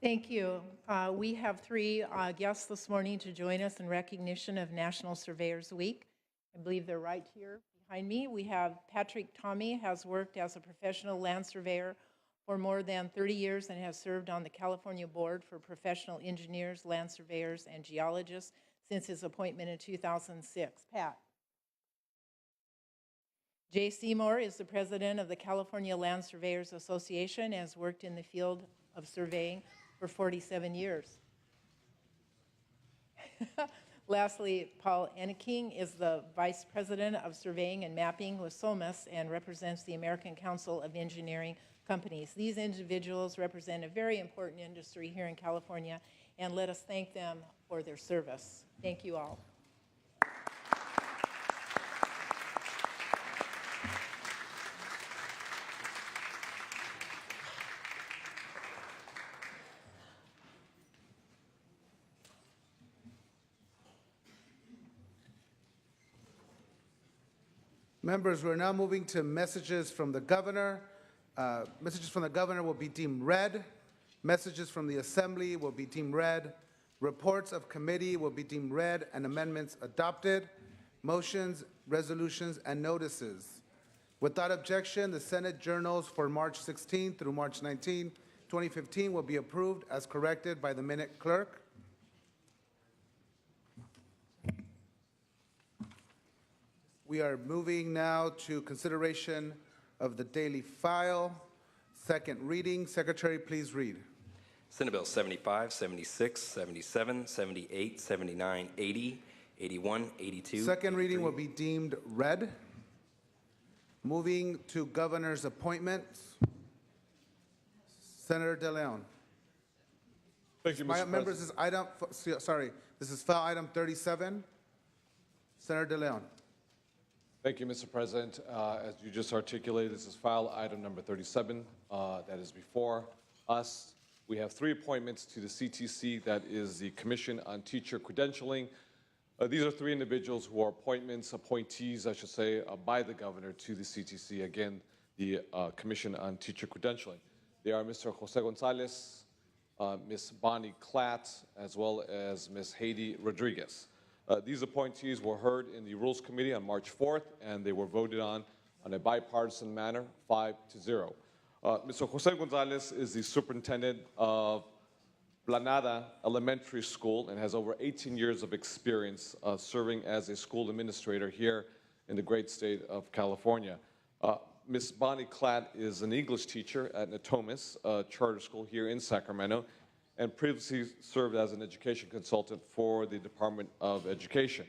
Thank you. We have three guests this morning to join us in recognition of National Surveyors Week. I believe they're right here behind me. We have Patrick Tommy, has worked as a professional land surveyor for more than 30 years and has served on the California Board for Professional Engineers, Land Surveyors, and Geologists since his appointment in 2006. Pat. Jay Seymour is the president of the California Land Surveyors Association and has worked in the field of surveying for 47 years. Lastly, Paul Enneking is the Vice President of Surveying and Mapping with SOMAS and represents the American Council of Engineering Companies. These individuals represent a very important industry here in California, and let us thank them for their service. Thank you all. Members, we're now moving to messages from the governor. Messages from the governor will be deemed read. Messages from the assembly will be deemed read. Reports of committee will be deemed read and amendments adopted. Motions, resolutions, and notices. Without objection, the Senate journals for March 16 through March 19, 2015 will be approved as corrected by the minute clerk. We are moving now to consideration of the daily file. Second reading. Secretary, please read. Senate Bill 75, 76, 77, 78, 79, 80, 81, 82. Second reading will be deemed read. Moving to governor's appointments. Senator De Leon. Thank you, Mr. President. Members, this is file item 37. Senator De Leon. Thank you, Mr. President. As you just articulated, this is file item number 37 that is before us. We have three appointments to the CTC, that is the Commission on Teacher Credentialing. These are three individuals who are appointees, I should say, by the governor to the CTC, again, the Commission on Teacher Credentialing. They are Mr. Jose Gonzalez, Ms. Bonnie Klatt, as well as Ms. Haiti Rodriguez. These appointees were heard in the Rules Committee on March 4th, and they were voted on a bipartisan manner, 5-0. Mr. Jose Gonzalez is the superintendent of Planada Elementary School and has over 18 years of experience serving as a school administrator here in the great state of California. Ms. Bonnie Klatt is an English teacher at Natomas Charter School here in Sacramento, and previously served as an education consultant for the Department of Education.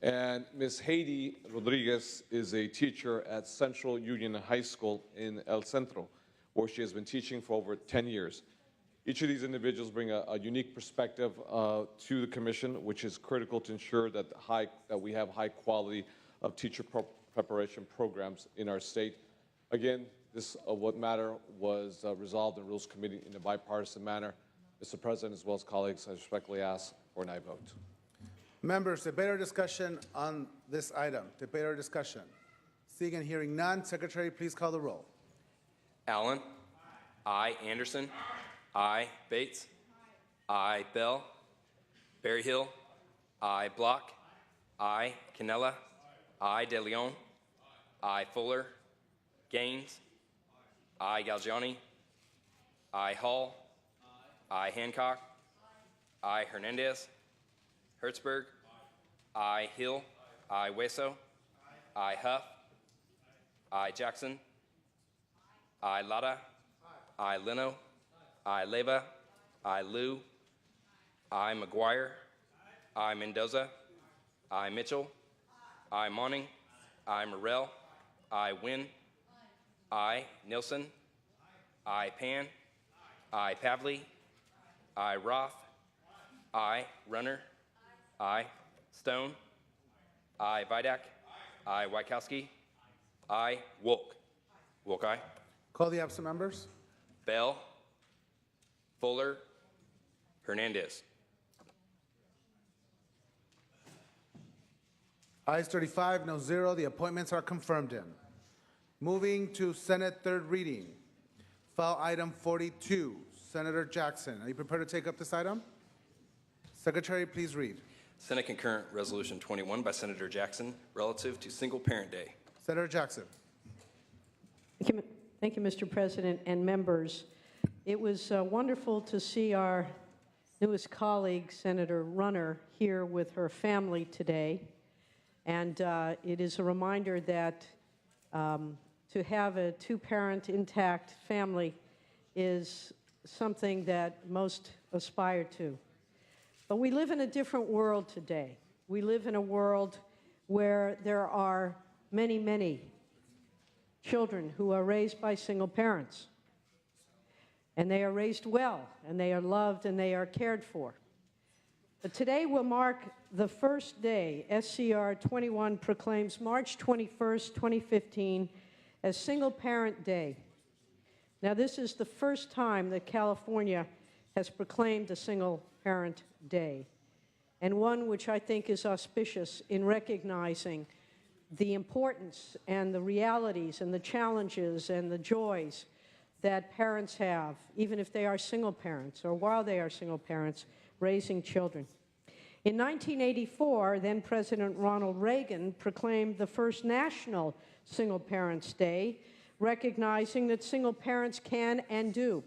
And Ms. Haiti Rodriguez is a teacher at Central Union High School in El Centro, where she has been teaching for over 10 years. Each of these individuals bring a unique perspective to the commission, which is critical to ensure that, we have high quality of teacher preparation programs in our state. Again, this what matter was resolved in Rules Committee in a bipartisan manner. Mr. President, as well as colleagues, I respectfully ask for an aye vote. Members, debate or discussion on this item? Debate or discussion? Seeing and hearing none, Secretary, please call the roll. Allen. Aye. Anderson. Aye. Bates. Aye. Bell. Berryhill. Aye. Block. Aye. Canella. Aye. De Leon. Aye. Fuller. Gaines. Aye. Galgiani. Aye. Hall. Aye. Hancock. Aye. Hernandez. Hertzberg. Aye. Hill. Aye. Hueso. Aye. Huff. Aye. Jackson. Aye. Lara. Aye. Leno. Aye. Leyva. Aye. Liu. Aye. McGuire. Aye. Mendoza. Aye. Mitchell. Aye. Monning. Aye. Morrell. Aye. Wynn. Aye. Nilsson. Aye. Pan. Aye. Pavley. Aye. Roth. Aye. Runner. Aye. Stone. Aye. Vidak. Aye. Wykowski. Aye. Wolk. Wolk, aye. Call the absent members. Bell. Fuller. Hernandez. Ayes 35, no 0. The appointments are confirmed in. Moving to Senate third reading. File item 42, Senator Jackson, are you prepared to take up this item? Secretary, please read. Senate Concurrent Resolution 21 by Senator Jackson relative to Single Parent Day. Senator Jackson. Thank you, Mr. President and members. It was wonderful to see our newest colleague, Senator Runner, here with her family today. And it is a reminder that to have a two-parent intact family is something that most aspire to. But we live in a different world today. We live in a world where there are many, many children who are raised by single parents. And they are raised well, and they are loved, and they are cared for. But today will mark the first day SCR 21 proclaims March 21st, 2015 as Single Parent Day. Now, this is the first time that California has proclaimed a Single Parent Day, and one which I think is auspicious in recognizing the importance and the realities and the challenges and the joys that parents have, even if they are single parents or while they are single parents, raising children. In 1984, then President Ronald Reagan proclaimed the first National Single Parents Day, recognizing that single parents can and do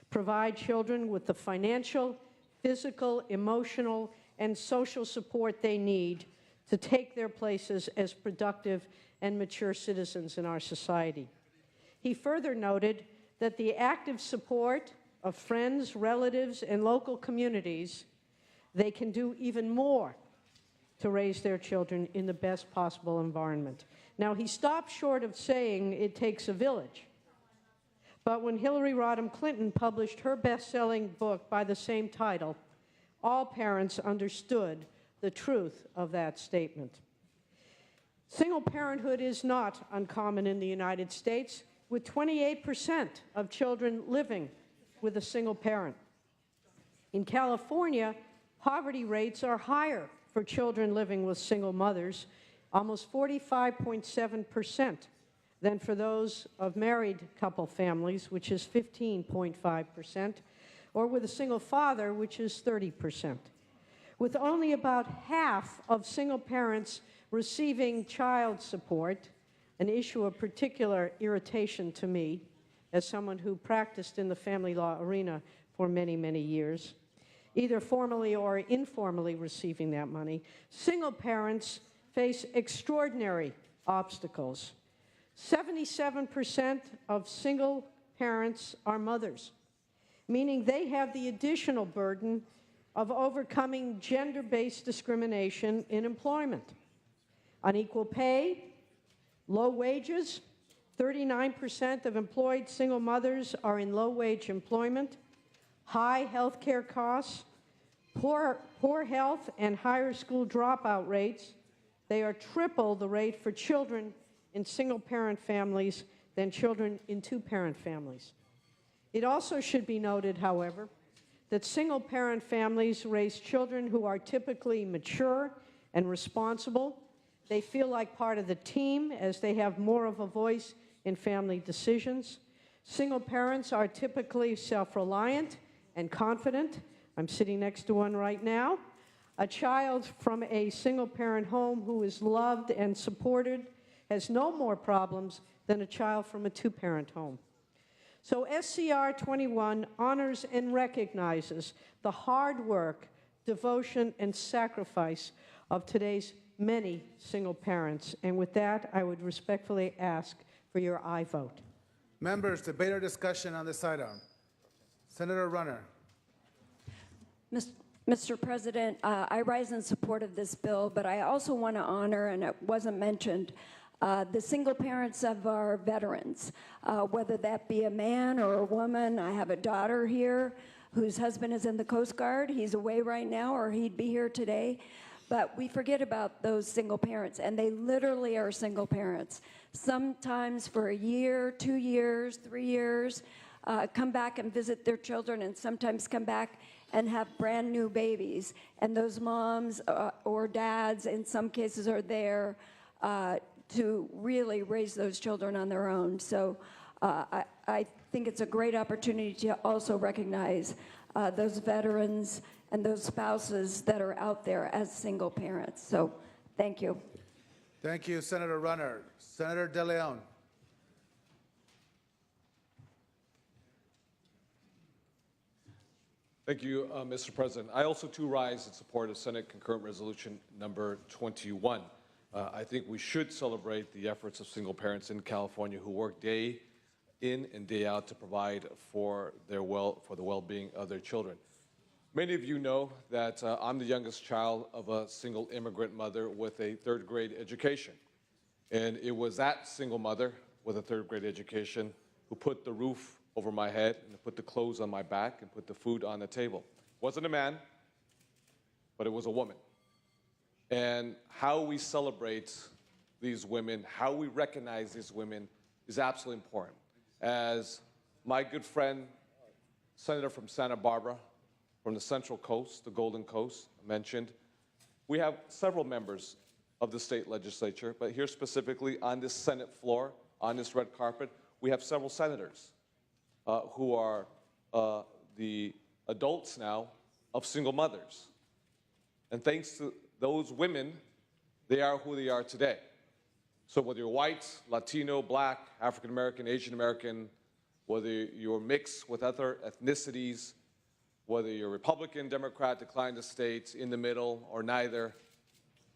provide children with the financial, physical, emotional, and social support they need to take their places as productive and mature citizens in our society. He further noted that the active support of friends, relatives, and local communities, they can do even more to raise their children in the best possible environment. Now, he stopped short of saying it takes a village. But when Hillary Rodham Clinton published her best-selling book by the same title, all parents understood the truth of that statement. Single parenthood is not uncommon in the United States, with 28% of children living with a single parent. In California, poverty rates are higher for children living with single mothers, almost 45.7%, than for those of married couple families, which is 15.5%, or with a single father, which is 30%. With only about half of single parents receiving child support, an issue of particular irritation to me as someone who practiced in the family law arena for many, many years, either formally or informally receiving that money, single parents face extraordinary obstacles. 77% of single parents are mothers, meaning they have the additional burden of overcoming gender-based discrimination in employment. Unequal pay, low wages, 39% of employed single mothers are in low-wage employment, high health care costs, poor health, and higher school dropout rates. They are triple the rate for children in single-parent families than children in two-parent families. It also should be noted, however, that single-parent families raise children who are typically mature and responsible. They feel like part of the team as they have more of a voice in family decisions. Single parents are typically self-reliant and confident. I'm sitting next to one right now. A child from a single-parent home who is loved and supported has no more problems than a child from a two-parent home. So SCR 21 honors and recognizes the hard work, devotion, and sacrifice of today's many single parents. And with that, I would respectfully ask for your aye vote. Members, debate or discussion on this item. Senator Runner. Mr. President, I rise in support of this bill, but I also want to honor, and it wasn't mentioned, the single parents of our veterans, whether that be a man or a woman. I have a daughter here whose husband is in the Coast Guard. He's away right now, or he'd be here today. But we forget about those single parents, and they literally are single parents. Sometimes for a year, 2 years, 3 years, come back and visit their children, and sometimes come back and have brand new babies. And those moms or dads, in some cases, are there to really raise those children on their own. So I think it's a great opportunity to also recognize those veterans and those spouses that are out there as single parents. So thank you. Thank you, Senator Runner. Senator De Leon. Thank you, Mr. President. I also too rise in support of Senate Concurrent Resolution number 21. I think we should celebrate the efforts of single parents in California who work day in and day out to provide for the well-being of their children. Many of you know that I'm the youngest child of a single immigrant mother with a third-grade education. And it was that single mother with a third-grade education who put the roof over my head and put the clothes on my back and put the food on the table. It wasn't a man, but it was a woman. And how we celebrate these women, how we recognize these women is absolutely important. As my good friend, Senator from Santa Barbara, from the Central Coast, the Golden Coast, mentioned, we have several members of the state legislature, but here specifically on this Senate floor, on this red carpet, we have several senators who are the adults now of single mothers. And thanks to those women, they are who they are today. So whether you're white, Latino, black, African American, Asian American, whether you're mixed with other ethnicities, whether you're Republican, Democrat, decline the states, in the middle, or neither,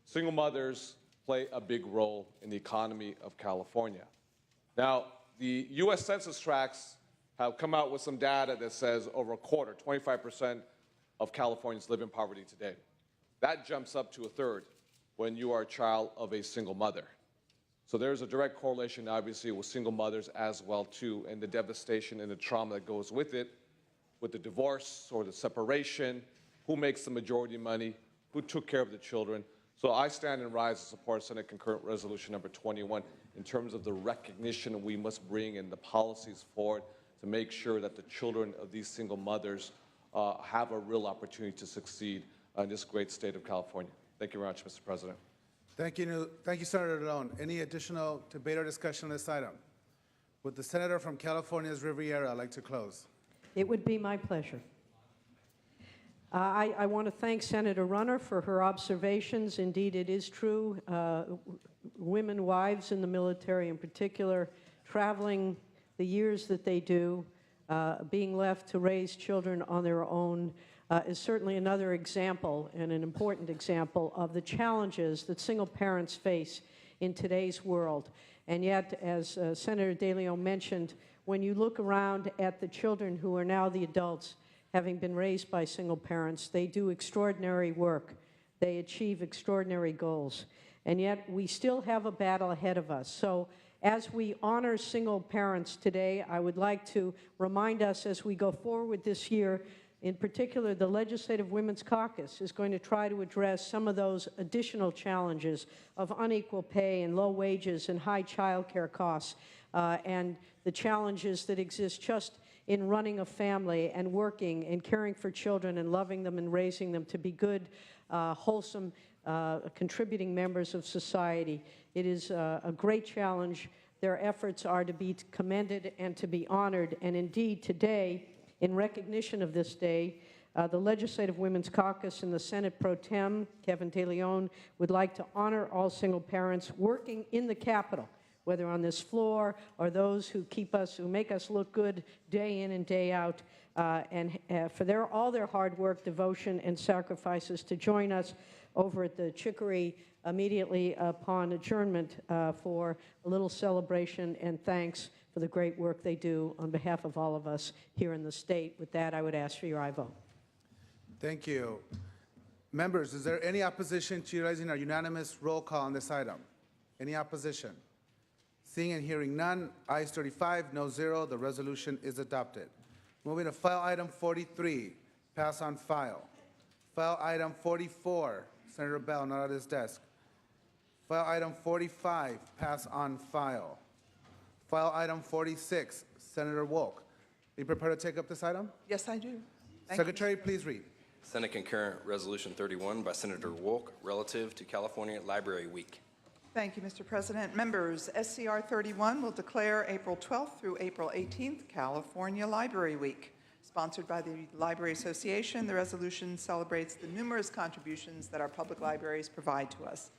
single mothers play a big role in the economy of California. Now, the U.S. Census tracts have come out with some data that says over a quarter, 25% of Californians live in poverty today. That jumps up to a third when you are a child of a single mother. So there's a direct correlation, obviously, with single mothers as well, too, and the devastation and the trauma that goes with it, with the divorce or the separation, who makes the majority money, who took care of the children. So I stand and rise to support Senate Concurrent Resolution number 21 in terms of the recognition we must bring and the policies forward to make sure that the children of these single mothers have a real opportunity to succeed in this great state of California. Thank you very much, Mr. President. Thank you, Senator DeLeon. Any additional debate or discussion on this item? Would the senator from California's Riviera like to close? It would be my pleasure. I want to thank Senator Runner for her observations. Indeed, it is true. Women, wives in the military in particular, traveling the years that they do, being left to raise children on their own, is certainly another example and an important example of the challenges that single parents face in today's world. And yet, as Senator De Leon mentioned, when you look around at the children who are now the adults, having been raised by single parents, they do extraordinary work. They achieve extraordinary goals. And yet, we still have a battle ahead of us. So, as we honor single parents today, I would like to remind us as we go forward this year, in particular, the Legislative Women's Caucus is going to try to address some of those additional challenges of unequal pay and low wages and high child care costs, and the challenges that exist just in running a family and working and caring for children and loving them and raising them to be good, wholesome, contributing members of society. It is a great challenge. Their efforts are to be commended and to be honored. And indeed, today, in recognition of this day, the Legislative Women's Caucus and the Senate Pro Tem, Kevin De Leon, would like to honor all single parents working in the Capitol, whether on this floor or those who make us look good day in and day out, and for all their hard work, devotion, and sacrifices to join us over at the Chicory immediately upon adjournment for a little celebration and thanks for the great work they do on behalf of all of us here in the state. With that, I would ask for your aye vote. Thank you. Members, is there any opposition to utilizing our unanimous roll call on this item? Any opposition? Seeing and hearing none, ayes 35, no 0, the resolution is adopted. Moving to file item 43, pass on file. File item 44, Senator Bell, not at his desk. File item 45, pass on file. File item 46, Senator Wolk. Are you prepared to take up this item? Yes, I do. Thank Secretary, please read. Senate Concurrent Resolution 31 by Senator Wolk relative to California Library Week. Thank you, Mr. President. Members, SCR 31 will declare April 12th through April 18th California Library Week. Sponsored by the Library Association, the resolution celebrates the numerous contributions that our public libraries provide to us.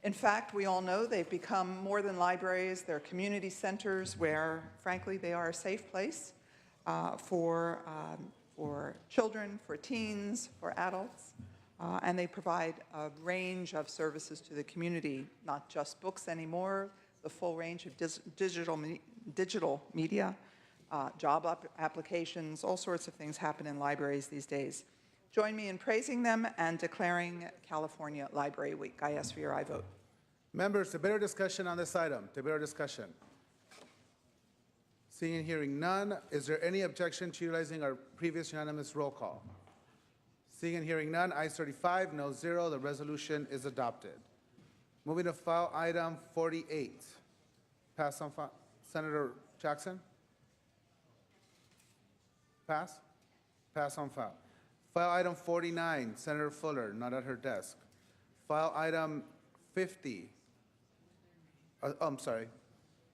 In fact, we all know they've become more than libraries. They're community centers where, frankly, they are a safe place for children, for teens, for adults. And they provide a range of services to the community, not just books anymore, the full range of digital media, job applications, all sorts of things happen in libraries these days. Join me in praising them and declaring California Library Week. I ask for your aye vote. Members, debate or discussion on this item? Debate or discussion? Seeing and hearing none, is there any objection to utilizing our previous unanimous roll call? Seeing and hearing none, ayes 35, no 0, the resolution is adopted. Moving to file item 48. Pass on file. Senator Jackson? Pass? Pass on file. File item 49, Senator Fuller, not at her desk. File item 50. I'm sorry.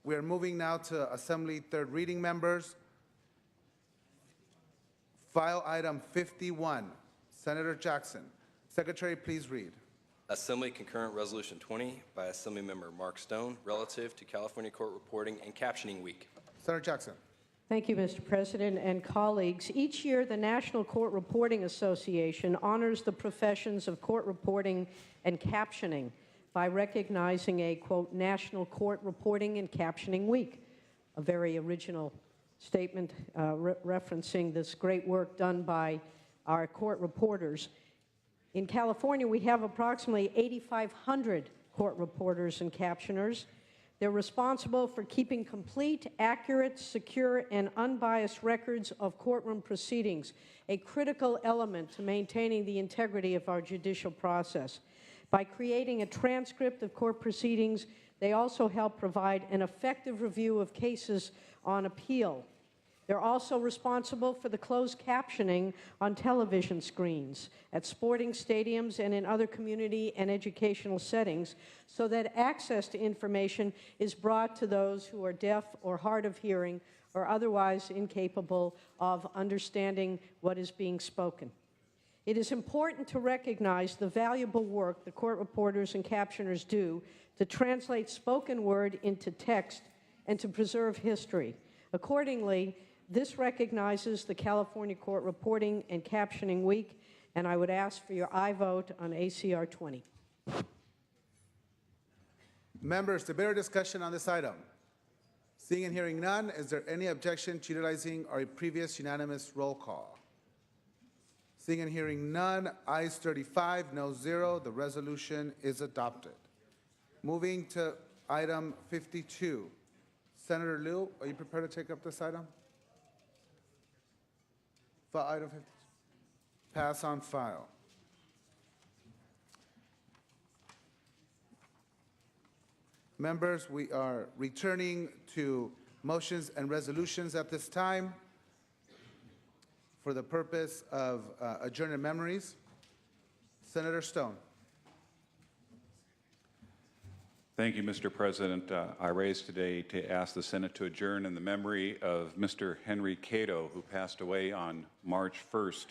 We are moving now to Assembly third reading members. File item 51, Senator Jackson. Secretary, please read. Assembly Concurrent Resolution 20 by Assemblymember Mark Stone relative to California Court Reporting and Captioning Week. Senator Jackson. Thank you, Mr. President and colleagues. Each year, the National Court Reporting Association honors the professions of court reporting and captioning by recognizing a, quote, National Court Reporting and Captioning Week, a very original statement referencing this great work done by our court reporters. In California, we have approximately 8,500 court reporters and captioners. They're responsible for keeping complete, accurate, secure, and unbiased records of courtroom proceedings, a critical element to maintaining the integrity of our judicial process. By creating a transcript of court proceedings, they also help provide an effective review of cases on appeal. They're also responsible for the closed captioning on television screens, at sporting stadiums, and in other community and educational settings, so that access to information is brought to those who are deaf or hard of hearing or otherwise incapable of understanding what is being spoken. It is important to recognize the valuable work the court reporters and captioners do to translate spoken word into text and to preserve history. Accordingly, this recognizes the California Court Reporting and Captioning Week, and I would ask for your aye vote on ACR 20. Members, debate or discussion on this item? Seeing and hearing none, is there any objection to utilizing our previous unanimous roll call? Seeing and hearing none, ayes 35, no 0, the resolution is adopted. Moving to item 52. Senator Liu, are you prepared to take up this item? File item 52. Pass on file. Members, we are returning to motions and resolutions at this time for the purpose of adjourned memories. Senator Stone. Thank you, Mr. President. I raise today to ask the Senate to adjourn in the memory of Mr. Henry Cato, who passed away on March 1st.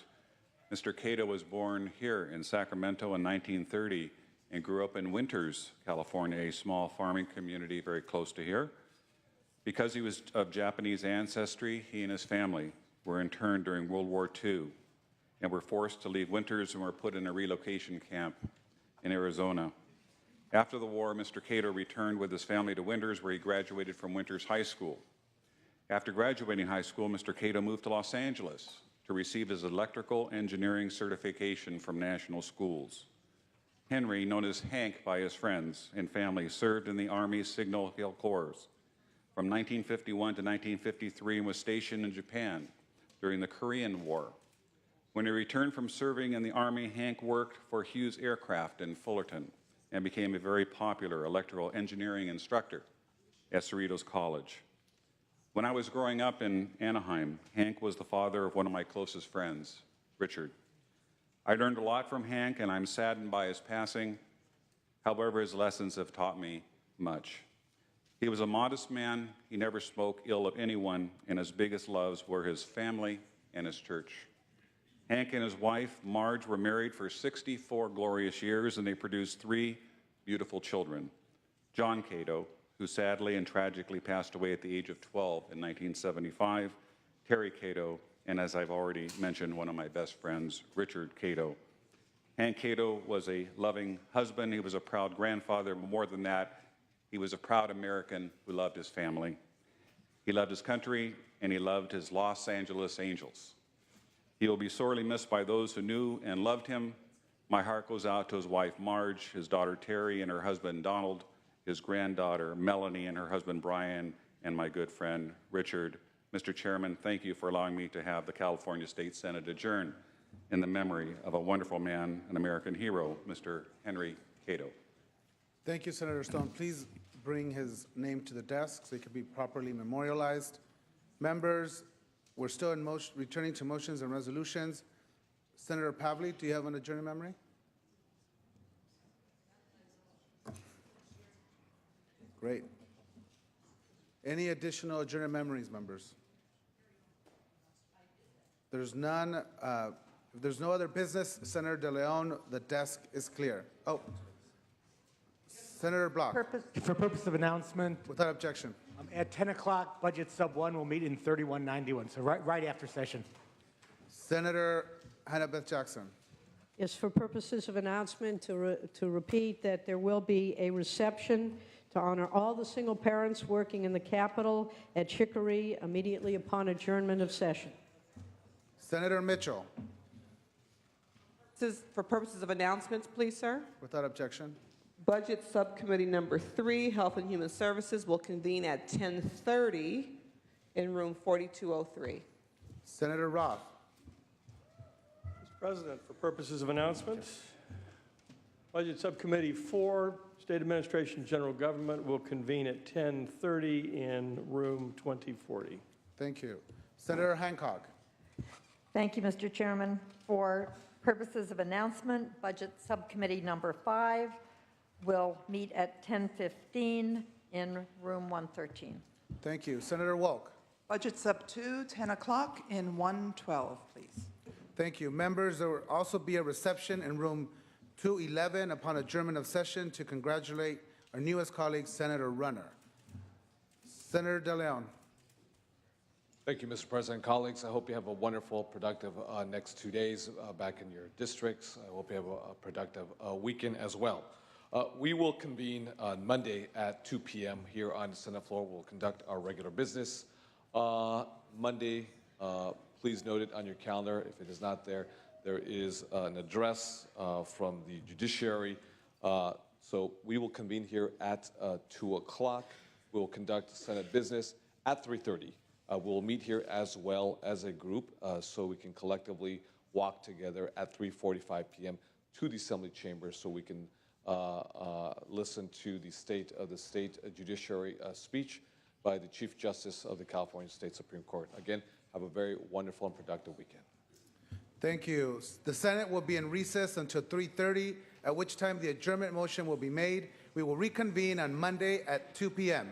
Mr. Cato was born here in Sacramento in 1930 and grew up in Winters, California, a small farming community very close to here. Because he was of Japanese ancestry, he and his family were interned during World War II and were forced to leave Winters and were put in a relocation camp in Arizona. After the war, Mr. Cato returned with his family to Winters, where he graduated from Winters High School. After graduating high school, Mr. Cato moved to Los Angeles to receive his electrical engineering certification from National Schools. Henry, known as Hank by his friends and family, served in the Army's Signal Hill Corps from 1951 to 1953 and was stationed in Japan during the Korean War. When he returned from serving in the Army, Hank worked for Hughes Aircraft in Fullerton and became a very popular electrical engineering instructor at Cerritos College. When I was growing up in Anaheim, Hank was the father of one of my closest friends, Richard. I learned a lot from Hank, and I'm saddened by his passing. However, his lessons have taught me much. He was a modest man. He never spoke ill of anyone, and his biggest loves were his family and his church. Hank and his wife, Marge, were married for 64 glorious years, and they produced 3 beautiful children. John Cato, who sadly and tragically passed away at the age of 12 in 1975, Terry Cato, and as I've already mentioned, one of my best friends, Richard Cato. Hank Cato was a loving husband. He was a proud grandfather, but more than that, he was a proud American who loved his family. He loved his country, and he loved his Los Angeles Angels. He will be sorely missed by those who knew and loved him. My heart goes out to his wife, Marge, his daughter, Terry, and her husband, Donald, his granddaughter, Melanie, and her husband, Brian, and my good friend, Richard. Mr. Chairman, thank you for allowing me to have the California State Senate adjourn in the memory of a wonderful man, an American hero, Mr. Henry Cato. Thank you, Senator Stone. Please bring his name to the desk so he can be properly memorialized. Members, we're still in motion, returning to motions and resolutions. Senator Pavley, do you have an adjourned memory? Great. Any additional adjourned memories, members? There's none. If there's no other business, Senator De Leon, the desk is clear. Oh, Senator Block, For purpose of announcement, without objection. at 10 o'clock, Budget Sub 1 will meet in 3191, so right after session. Senator Hannah Beth Jackson. Yes, for purposes of announcement, to repeat that there will be a reception to honor all the single parents working in the Capitol at Chicory immediately upon adjournment of session. Senator Mitchell, For purposes of announcements, please, sir. without objection. Budget Subcommittee Number 3, Health and Human Services, will convene at 10:30 in room 4203. Senator Roth, Mr. President, for purposes of announcements, Budget Subcommittee 4, State Administration General Government, will convene at 10:30 in room 2040. thank you. Senator Hancock, Thank you, Mr. Chairman. For purposes of announcement, Budget Subcommittee Number 5 will meet at 10:15 in room 113. thank you. Senator Wolk, Budget Sub 2, 10 o'clock in 112, please. thank you. Members, there will also be a reception in room 211 upon adjournment of session to congratulate our newest colleague, Senator Runner. Senator De Leon. Thank you, Mr. President. Colleagues, I hope you have a wonderful, productive next 2 days back in your districts. I hope you have a productive weekend as well. We will convene on Monday at 2 p.m. here on the Senate floor. We'll conduct our regular business. Monday, please note it on your calendar. If it is not there, there is an address from the judiciary. So we will convene here at 2 o'clock. We will conduct Senate business at 3:30. We'll meet here as well as a group so we can collectively walk together at 3:45 p.m. to the Assembly Chambers so we can listen to the state judiciary speech by the Chief Justice of the California State Supreme Court. Again, have a very wonderful and productive weekend. Thank you. The Senate will be in recess until 3:30, at which time the adjournment motion will be made. We will reconvene on Monday at 2 p.m.